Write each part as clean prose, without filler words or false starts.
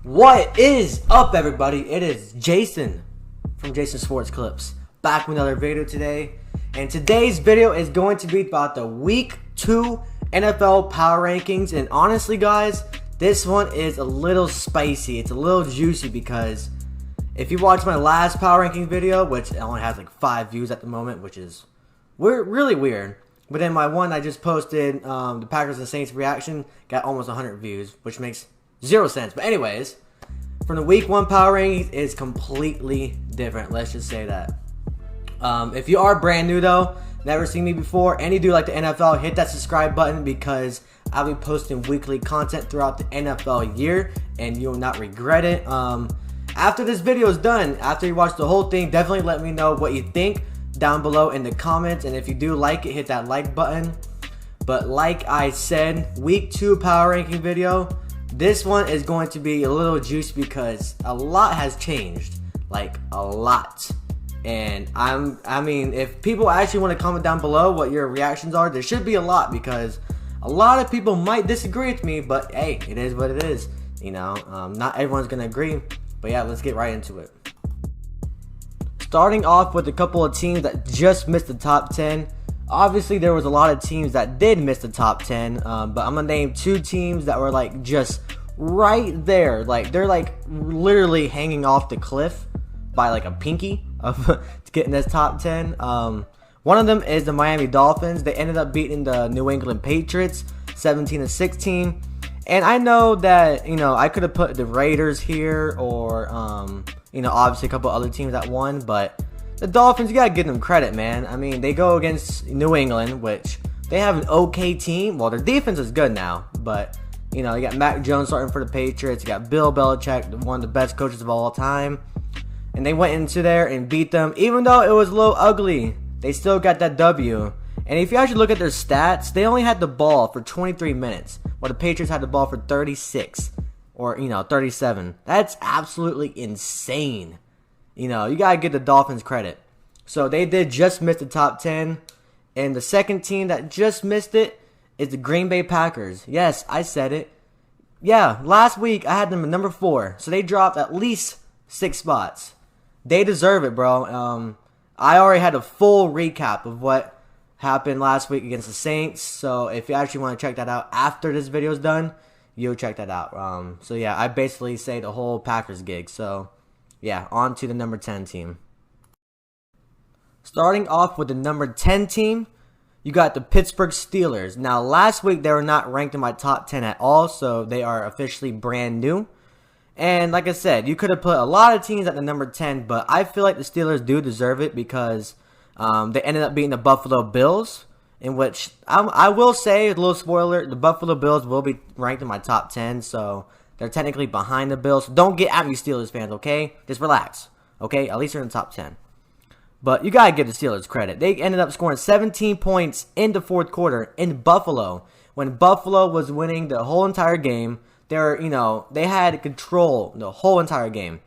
What is up, everybody? It is Jason from Jason Sports Clips back with another video today, and today's video is going to be about the Week 2 NFL Power Rankings. And honestly, guys, this one is a little spicy. It's a little juicy because if you watch my last Power Rankings video, which only has like 5 views at the moment, which is really weird. But then my one I just posted, the Packers and Saints reaction, got almost 100 views, which makes 0 sense. But anyways, from the Week 1 Power Rankings, it's completely different. Let's just say that. If you are brand new though, never seen me before, and you do like the NFL, hit that subscribe button because I'll be posting weekly content throughout the NFL year, and you'll not regret it. After this video is done, after you watch the whole thing, definitely let me know what you think down below in the comments, and if you do like it, hit that like button. But like I said, Week 2 Power Ranking video, this one is going to be a little juicy because a lot has changed, like a lot. And I mean, if people actually want to comment down below what your reactions are, there should be a lot because a lot of people might disagree with me, but hey, it is what it is. You know, not everyone's gonna agree, but yeah, let's get right into it. Starting off with a couple of teams that just missed the top 10. Obviously, there was a lot of teams that did miss the top 10, but I'm gonna name 2 teams that were like just right there. Like they're like literally hanging off the cliff by like a pinky of to get in this top 10. One of them is the Miami Dolphins. They ended up beating the New England Patriots 17-16. And I know that, you know, I could have put the Raiders here or you know, obviously a couple other teams that won, but the Dolphins, you gotta give them credit, man. I mean, they go against New England, which they have an okay team. Well, their defense is good now, but you know, you got Mac Jones starting for the Patriots. You got Bill Belichick, one of the best coaches of all time, and they went into there and beat them. Even though it was a little ugly, they still got that W. And if you actually look at their stats, they only had the ball for 23 minutes, while the Patriots had the ball for 36. Or, you know, 37. That's absolutely insane. You know, you got to give the Dolphins credit. So they did just miss the top 10. And the second team that just missed it is the Green Bay Packers. Yes, I said it. Yeah, last week I had them at number 4. So they dropped at least 6 spots. They deserve it, bro. I already had a full recap of what happened last week against the Saints. So if you actually want to check that out after this video is done, you'll check that out. So yeah, I basically say the whole Packers gig. So yeah, on to the number 10 team. Starting off with the number 10 team, you got the Pittsburgh Steelers. Now last week they were not ranked in my top 10 at all, so they are officially brand new. And like I said, you could have put a lot of teams at the number 10, but I feel like the Steelers do deserve it because they ended up beating the Buffalo Bills, in which I will say, a little spoiler, the Buffalo Bills will be ranked in my top 10, so they're technically behind the Bills. So don't get at me, Steelers fans, okay? Just relax, okay? At least they're in the top 10. But you got to give the Steelers credit. They ended up scoring 17 points in the fourth quarter in Buffalo. When Buffalo was winning the whole entire game, they had control the whole entire game.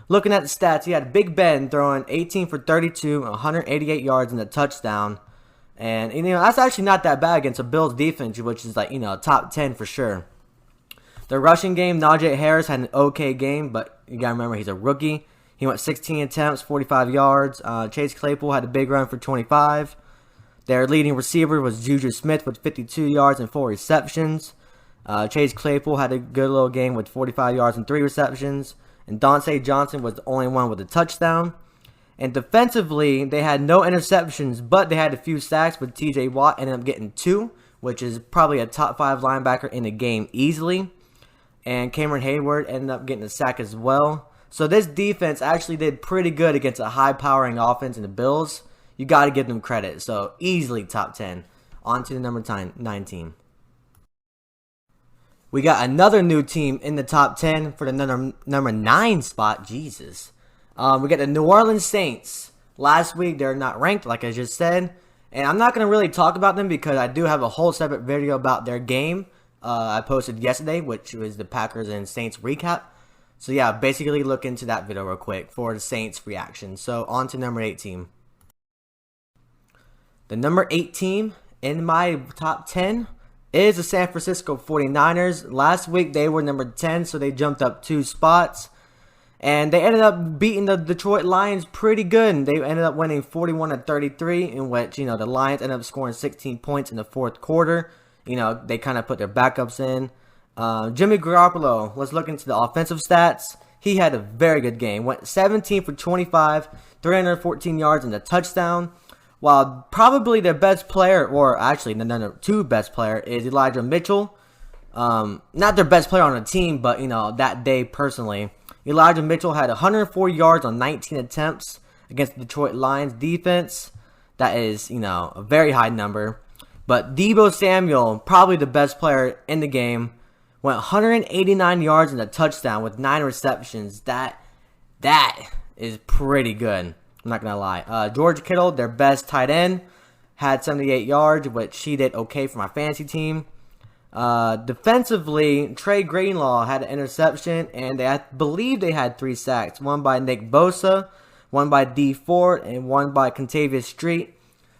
Looking at the stats, you had Big Ben throwing 18 for 32, 188 yards and a touchdown. And, you know, that's actually not that bad against a Bills defense, which is like, you know, top 10 for sure. The rushing game, Najee Harris had an okay game, but you got to remember he's a rookie. He went 16 attempts, 45 yards. Chase Claypool had a big run for 25. Their leading receiver was Juju Smith with 52 yards and 4 receptions. Chase Claypool had a good little game with 45 yards and 3 receptions. And Dante Johnson was the only one with a touchdown. And defensively, they had no interceptions, but they had a few sacks, with TJ Watt ended up getting 2, which is probably a top 5 linebacker in the game easily. And Cameron Hayward ended up getting a sack as well. So this defense actually did pretty good against a high-powering offense in the Bills. You got to give them credit. So easily top 10. On to the number 9 team. We got another new team in the top 10 for the number 9 spot. Jesus. We got the New Orleans Saints. Last week, they're not ranked, like I just said. And I'm not going to really talk about them because I do have a whole separate video about their game I posted yesterday, which was the Packers and Saints recap. So yeah, basically look into that video real quick for the Saints reaction. So on to number 8 team. The number 8 team in my top 10 is the San Francisco 49ers. Last week they were number 10, so they jumped up 2 spots. And they ended up beating the Detroit Lions pretty good. And they ended up winning 41-33, in which, the Lions ended up scoring 16 points in the fourth quarter. They kind of put their backups in. Jimmy Garoppolo, let's look into the offensive stats. He had a very good game. Went 17 for 25, 314 yards and a touchdown. While probably their best player, or actually the number 2 best player, is Elijah Mitchell. Not their best player on the team, but, that day personally. Elijah Mitchell had 104 yards on 19 attempts against the Detroit Lions defense. That is, a very high number. But Deebo Samuel, probably the best player in the game, went 189 yards and a touchdown with 9 receptions. That is pretty good. I'm not going to lie. George Kittle, their best tight end, had 78 yards, which he did okay for my fantasy team. Defensively, Trey Greenlaw had an interception, and I believe they had 3 sacks. One by Nick Bosa, one by D Ford, and one by Contavious Street.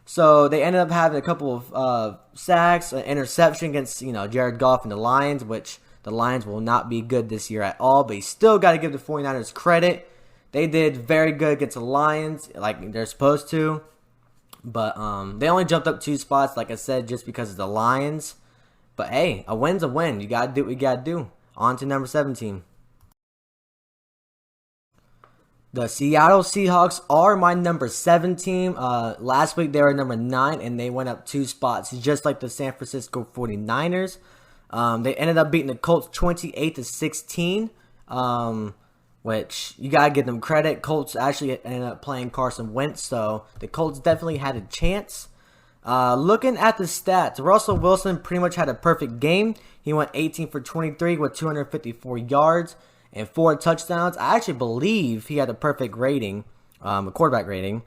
So they ended up having a couple of sacks, an interception against Jared Goff and the Lions, which the Lions will not be good this year at all. But you still got to give the 49ers credit. They did very good against the Lions, like they're supposed to. But they only jumped up 2 spots, like I said, just because of the Lions. But hey, a win's a win. You got to do what you got to do. On to number 17. The Seattle Seahawks are my number 7 team. Last week they were number 9, and they went up 2 spots, just like the San Francisco 49ers. They ended up beating the Colts 28-16, which you got to give them credit. Colts actually ended up playing Carson Wentz, so the Colts definitely had a chance. Looking at the stats, Russell Wilson pretty much had a perfect game. He went 18 for 23 with 254 yards and 4 touchdowns. I actually believe he had a perfect rating, a quarterback rating.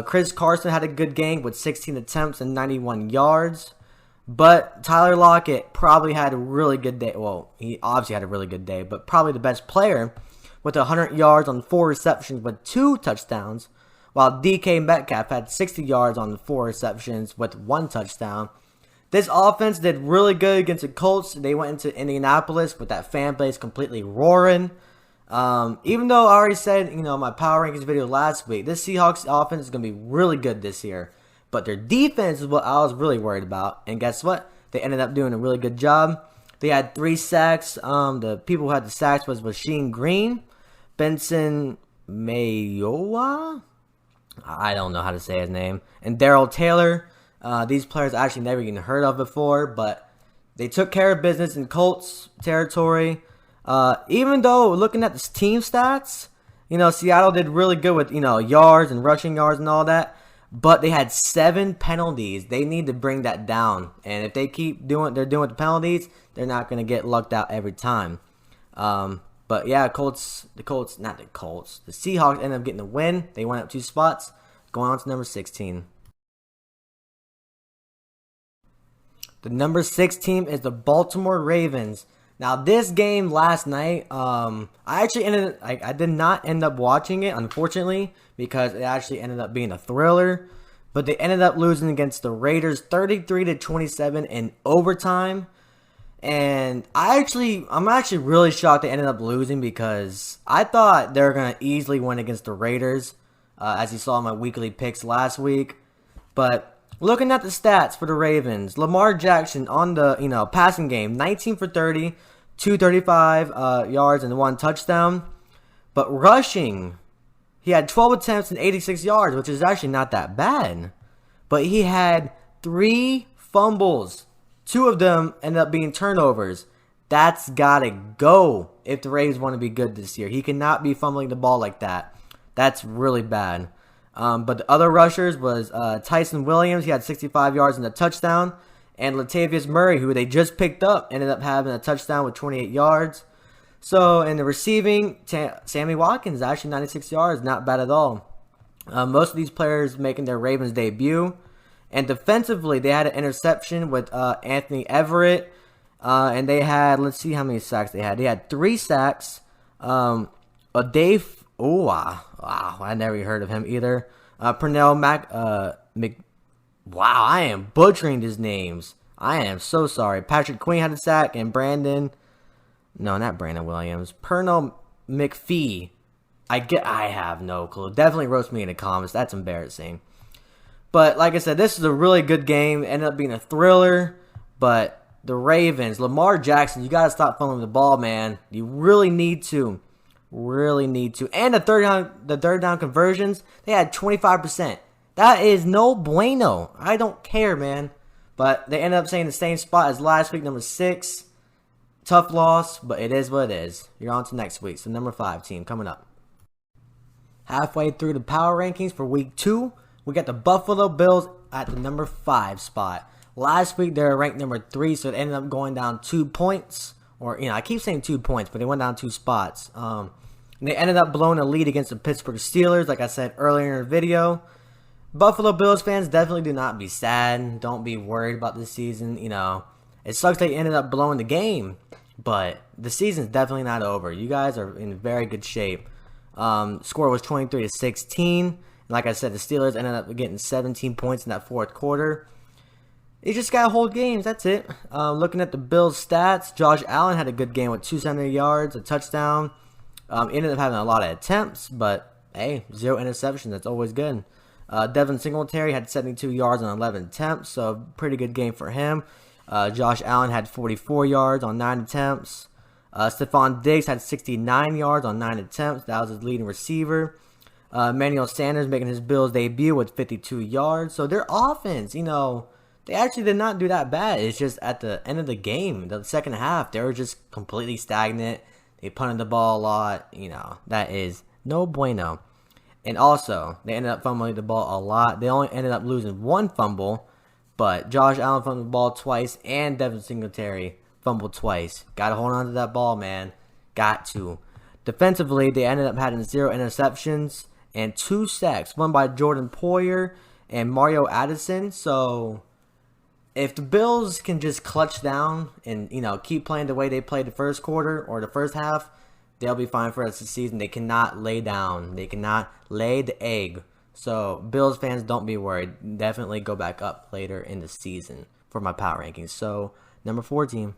Chris Carson had a good game with 16 attempts and 91 yards. But Tyler Lockett probably had a really good day. Well, he obviously had a really good day, but probably the best player with 100 yards on 4 receptions with 2 touchdowns. While DK Metcalf had 60 yards on 4 receptions with 1 touchdown. This offense did really good against the Colts. They went into Indianapolis with that fan base completely roaring. Even though I already said, my power rankings video last week, this Seahawks offense is going to be really good this year. But their defense is what I was really worried about. And guess what? They ended up doing a really good job. They had 3 sacks. The people who had the sacks was Rasheem Green, Benson Mayowa, I don't know how to say his name, and Darrell Taylor. These players I actually never even heard of before, but they took care of business in Colts territory. Even though looking at the team stats, Seattle did really good with, yards and rushing yards and all that, but they had 7 penalties. They need to bring that down, and if they keep doing what they're doing with the penalties, they're not going to get lucked out every time. But yeah, the Seahawks ended up getting the win. They went up 2 spots, going on to number 16. The number 6 team is the Baltimore Ravens. Now, this game last night, I did not end up watching it, unfortunately, because it actually ended up being a thriller. But they ended up losing against the Raiders 33-27 in overtime. And I'm actually really shocked they ended up losing, because I thought they were going to easily win against the Raiders, as you saw in my weekly picks last week. But looking at the stats for the Ravens, Lamar Jackson on the passing game, 19 for 30, 235 yards and 1 touchdown. But rushing, he had 12 attempts and 86 yards, which is actually not that bad. But he had 3 fumbles. 2 of them ended up being turnovers. That's got to go if the Ravens want to be good this year. He cannot be fumbling the ball like that. That's really bad. But the other rushers was Tyson Williams. He had 65 yards and a touchdown. And Latavius Murray, who they just picked up, ended up having a touchdown with 28 yards. So in the receiving, Sammy Watkins, actually 96 yards. Not bad at all. Most of these players making their Ravens debut. And defensively, they had an interception with Anthony Everett. And they had, let's see how many sacks they had. They had 3 sacks. Wow, I never heard of him either. Pernell wow, I am butchering these names. I am so sorry. Patrick Queen had a sack, and not Brandon Williams. Pernell McPhee. I have no clue. Definitely roast me in the comments. That's embarrassing. But like I said, this is a really good game. Ended up being a thriller. But the Ravens, Lamar Jackson, you got to stop fumbling the ball, man. You really need to. Really need to. And the third down conversions, they had 25%. That is no bueno. I don't care, man. But they ended up staying in the same spot as last week, number 6. Tough loss, but it is what it is. You're on to next week. So number 5 team coming up. Halfway through the power rankings for week 2, we got the Buffalo Bills at the number 5 spot. Last week they were ranked number 3, so it ended up going down 2 points. Or, I keep saying 2 points, but they went down 2 spots. They ended up blowing a lead against the Pittsburgh Steelers, like I said earlier in the video. Buffalo Bills fans, definitely do not be sad. Don't be worried about this season. It sucks they ended up blowing the game, but the season's definitely not over. You guys are in very good shape. Score was 23-16. Like I said, the Steelers ended up getting 17 points in that fourth quarter. They just got to hold games. That's it. Looking at the Bills' stats, Josh Allen had a good game with 270 yards, a touchdown. Ended up having a lot of attempts, but hey, 0 interceptions. That's always good. Devin Singletary had 72 yards on 11 attempts, so pretty good game for him. Josh Allen had 44 yards on 9 attempts. Stephon Diggs had 69 yards on 9 attempts. That was his leading receiver. Emmanuel Sanders making his Bills debut with 52 yards. So their offense, they actually did not do that bad. It's just at the end of the game, the second half, they were just completely stagnant. They punted the ball a lot. That is no bueno. And also, they ended up fumbling the ball a lot. They only ended up losing 1 fumble, but Josh Allen fumbled the ball twice, and Devin Singletary fumbled twice. Got to hold on to that ball, man. Got to. Defensively, they ended up having 0 interceptions and 2 sacks, one by Jordan Poyer and Mario Addison. So if the Bills can just clutch down and keep playing the way they played the first quarter or the first half, they'll be fine for the rest of the season. They cannot lay down. They cannot lay the egg. So Bills fans, don't be worried. Definitely go back up later in the season for my power rankings. So number 4 team.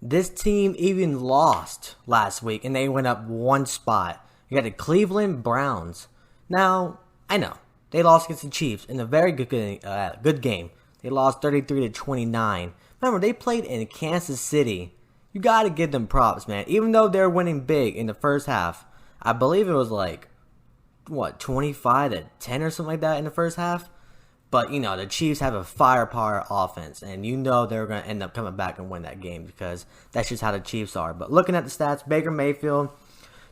This team even lost last week, and they went up 1 spot. You got the Cleveland Browns. Now, I know they lost against the Chiefs in a very good game. They lost 33-29. Remember, they played in Kansas City. You got to give them props, man. Even though they're winning big in the first half, I believe it was 25-10 or something like that in the first half. But, the Chiefs have a firepower offense, and they're going to end up coming back and win that game because that's just how the Chiefs are. But looking at the stats, Baker Mayfield,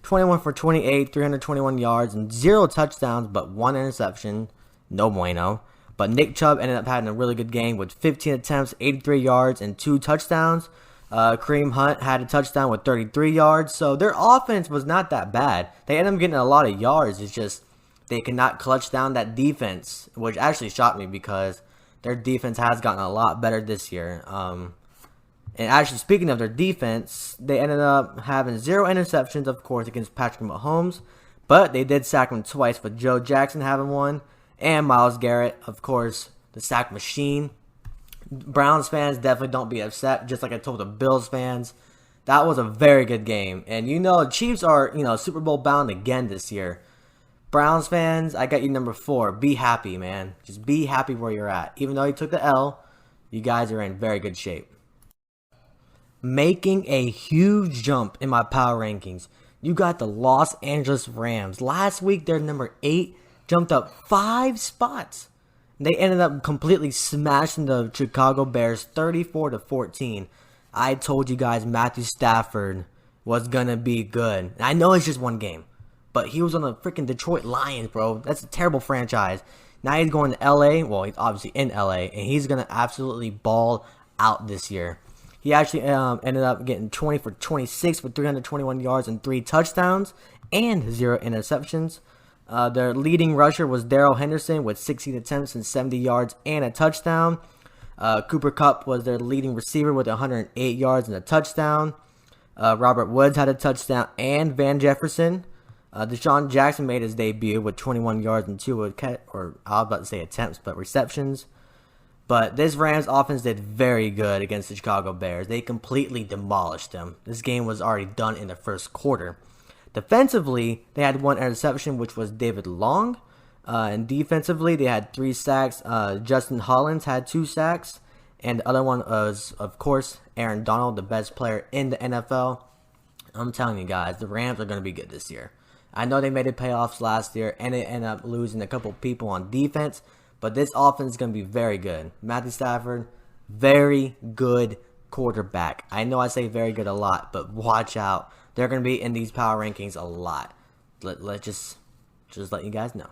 21 for 28, 321 yards, and 0 touchdowns, but 1 interception. No bueno. But Nick Chubb ended up having a really good game with 15 attempts, 83 yards, and 2 touchdowns. Kareem Hunt had a touchdown with 33 yards. So their offense was not that bad. They ended up getting a lot of yards. It's just they cannot clutch down that defense, which actually shocked me because their defense has gotten a lot better this year. And actually, speaking of their defense, they ended up having 0 interceptions, of course, against Patrick Mahomes. But they did sack him twice, with Joe Jackson having 1. And Myles Garrett, of course, the sack machine. Browns fans, definitely don't be upset. Just like I told the Bills fans, that was a very good game. And the Chiefs are, Super Bowl bound again this year. Browns fans, I got you number 4. Be happy, man. Just be happy where you're at. Even though you took the L, you guys are in very good shape. Making a huge jump in my power rankings, you got the Los Angeles Rams. Last week, they're number 8. Jumped up 5 spots. They ended up completely smashing the Chicago Bears 34-14. I told you guys Matthew Stafford was going to be good. And I know it's just 1 game, but he was on the freaking Detroit Lions, bro. That's a terrible franchise. Now he's going to LA. Well, he's obviously in LA, and he's going to absolutely ball out this year. He actually ended up getting 20 for 26 with 321 yards and 3 touchdowns and 0 interceptions. Their leading rusher was Darrell Henderson with 16 attempts and 70 yards and a touchdown. Cooper Kupp was their leading receiver with 108 yards and a touchdown. Robert Woods had a touchdown and Van Jefferson. Deshaun Jackson made his debut with 21 yards and 2 attempts, but receptions. But this Rams offense did very good against the Chicago Bears. They completely demolished them. This game was already done in the first quarter. Defensively, they had one interception, which was David Long. And defensively, they had 3 sacks. Justin Hollins had 2 sacks. And the other one was, of course, Aaron Donald, the best player in the NFL. I'm telling you guys, the Rams are going to be good this year. I know they made it payoffs last year, and they ended up losing a couple people on defense. But this offense is going to be very good. Matthew Stafford, very good quarterback. I know I say very good a lot, but watch out. They're going to be in these power rankings a lot. Let's just let you guys know.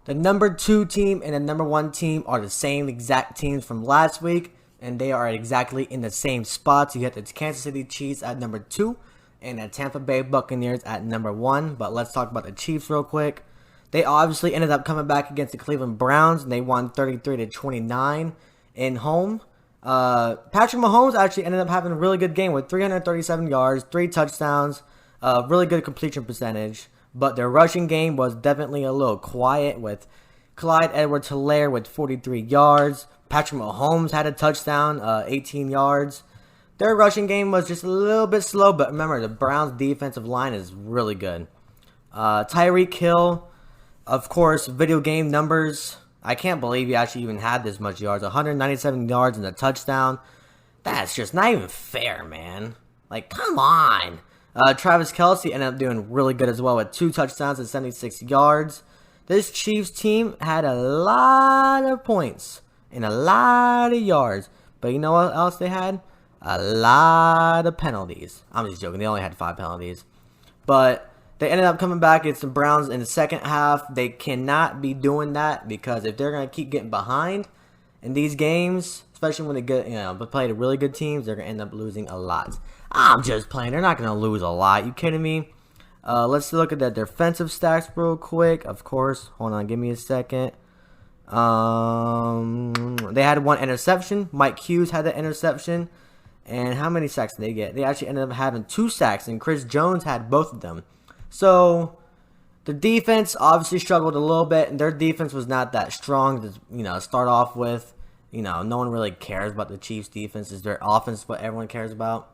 The number 2 team and the number 1 team are the same exact teams from last week, and they are exactly in the same spots. You have the Kansas City Chiefs at number 2 and the Tampa Bay Buccaneers at number 1. But let's talk about the Chiefs real quick. They obviously ended up coming back against the Cleveland Browns, and they won 33-29 in home. Patrick Mahomes actually ended up having a really good game with 337 yards, 3 touchdowns, really good completion percentage. But their rushing game was definitely a little quiet with Clyde Edwards-Helaire with 43 yards. Patrick Mahomes had a touchdown, 18 yards. Their rushing game was just a little bit slow, but remember, the Browns' defensive line is really good. Tyreek Hill, of course, video game numbers. I can't believe he actually even had this much yards. 197 yards and a touchdown. That's just not even fair, man. Like, come on. Travis Kelce ended up doing really good as well with 2 touchdowns and 76 yards. This Chiefs team had a lot of points and a lot of yards. But you know what else they had? A lot of penalties. I'm just joking. They only had 5 penalties. But they ended up coming back against the Browns in the second half. They cannot be doing that because if they're going to keep getting behind in these games, especially when they get, play the really good teams, they're going to end up losing a lot. I'm just playing. They're not going to lose a lot. You kidding me? Let's look at the defensive stats real quick. Of course. Hold on. Give me a second. They had 1 interception. Mike Hughes had the interception. And how many sacks did they get? They actually ended up having 2 sacks, and Chris Jones had both of them. So the defense obviously struggled a little bit, and their defense was not that strong to start off with. No one really cares about the Chiefs' defense. It's their offense what everyone cares about.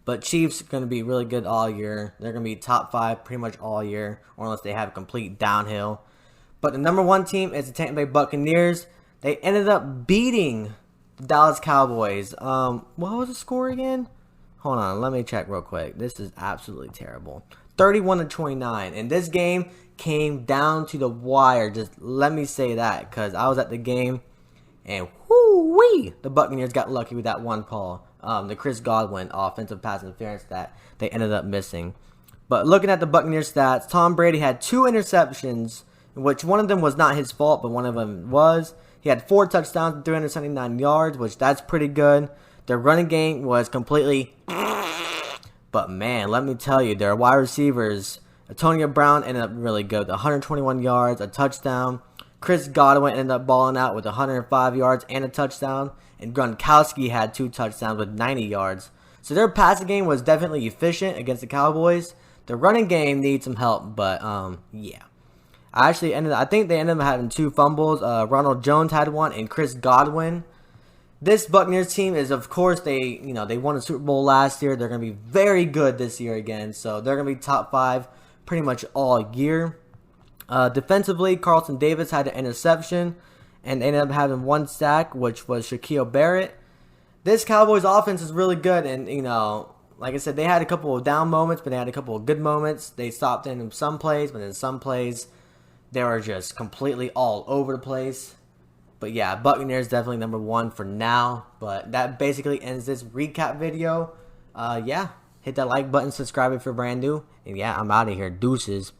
But Chiefs are going to be really good all year. They're going to be top 5 pretty much all year, or unless they have a complete downhill. But the number 1 team is the Tampa Bay Buccaneers. They ended up beating the Dallas Cowboys. What was the score again? Hold on, let me check real quick. This is absolutely terrible. 31-29. And this game came down to the wire. Just let me say that, because I was at the game, and whoo-wee, the Buccaneers got lucky with that one call. The Chris Godwin offensive pass interference that they ended up missing. But looking at the Buccaneers stats, Tom Brady had 2 interceptions, which one of them was not his fault, but one of them was. He had 4 touchdowns and 379 yards, which that's pretty good. Their running game was completely... But man, let me tell you, their wide receivers, Antonio Brown ended up really good. 121 yards, a touchdown. Chris Godwin ended up balling out with 105 yards and a touchdown. And Gronkowski had 2 touchdowns with 90 yards. So their passing game was definitely efficient against the Cowboys. The running game needs some help, but yeah. I think they ended up having 2 fumbles. Ronald Jones had 1, and Chris Godwin. This Buccaneers team is, of course, they won the Super Bowl last year. They're going to be very good this year again. So they're going to be top 5 pretty much all year. Defensively, Carlton Davis had an interception and ended up having 1 sack, which was Shaquille Barrett. This Cowboys offense is really good, and like I said, they had a couple of down moments, but they had a couple of good moments. They stopped in some plays, but in some plays, they were just completely all over the place. But yeah, Buccaneers definitely number 1 for now. But that basically ends this recap video. Yeah, hit that like button, subscribe if you're brand new. And yeah, I'm out of here. Deuces.